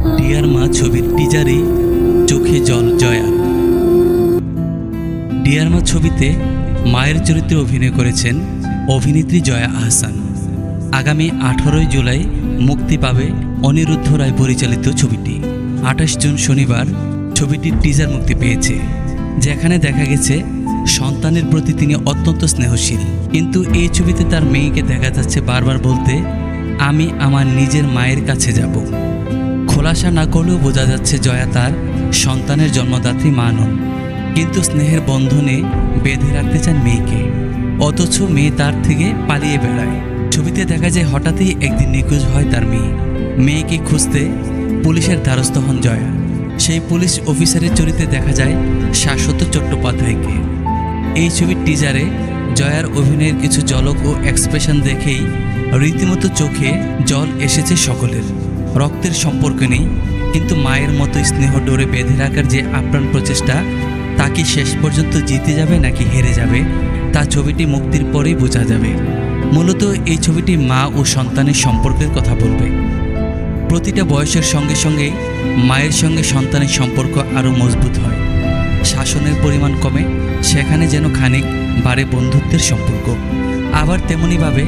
Deer মা ছবির টিজারে চোখে জল জয়ার। ডিয়ার মা ছবিতে মায়ের চরিত্রে অভিনয় করেছেন অভিনেত্রী জয়া আহসান। আগামী 18 জুলাই মুক্তি পাবে অনিরুদ্ধ রায় পরিচালিত ছবিটি। 28 জুন শনিবার ছবিটির টিজার মুক্তি পেয়েছে, যেখানে দেখা গেছে সন্তানের প্রতি তিনি অত্যন্ত স্নেহশীল। কিন্তু এই ছবিতে তার মেয়েকে দেখা যাচ্ছে বারবার বলতে, আমি আমার নিজের মায়ের কাছে যাব। খোলাসা না করলেও বোঝা যাচ্ছে জয়া তার সন্তানের জন্মদাত্রী মা নন, কিন্তু স্নেহের বন্ধনে বেঁধে রাখতে চান মেয়েকে। অথচ মেয়ে তার থেকে পালিয়ে বেড়ায়। ছবিতে দেখা যায় হঠাৎই একদিন নিখোঁজ হয় তার মেয়ে। মেয়েকে খুঁজতে পুলিশের দ্বারস্থ হন জয়া। সেই পুলিশ অফিসারের চরিত্রে দেখা যায় শাশ্বত চট্টোপাধ্যায়কে। এই ছবির টিজারে জয়ার অভিনয়ের কিছু ঝলক ও এক্সপ্রেশন দেখেই রীতিমতো চোখে জল এসেছে সকলের। রক্তের সম্পর্ক নেই, কিন্তু মায়ের মতো স্নেহ ডোরে বেঁধে রাখার যে আপ্রাণ প্রচেষ্টা, তা কি শেষ পর্যন্ত জিতে যাবে নাকি হেরে যাবে, তা ছবিটি মুক্তির পরেই বোঝা যাবে। মূলত এই ছবিটি মা ও সন্তানের সম্পর্কের কথা বলবে। প্রতিটা বয়সের সঙ্গে সঙ্গে মায়ের সঙ্গে সন্তানের সম্পর্ক আরও মজবুত হয়। শাসনের পরিমাণ কমে, সেখানে যেন খানিক বাড়ে বন্ধুত্বের সম্পর্ক। আবার তেমনিভাবে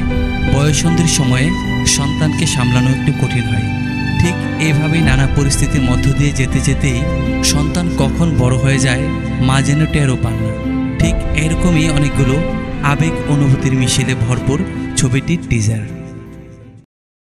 বয়ঃসন্ধির সময়ে সন্তানকে সামলানো একটু কঠিন হয়। ঠিক এইভাবেই নানা পরিস্থিতির মধ্য দিয়ে যেতে যেতেই সন্তান কখন বড় হয়ে যায় মা যেন টেরও পান না। ঠিক এরকমই অনেকগুলো আবেগ অনুভূতির মিশেলে ভরপুর ছবিটির টিজার।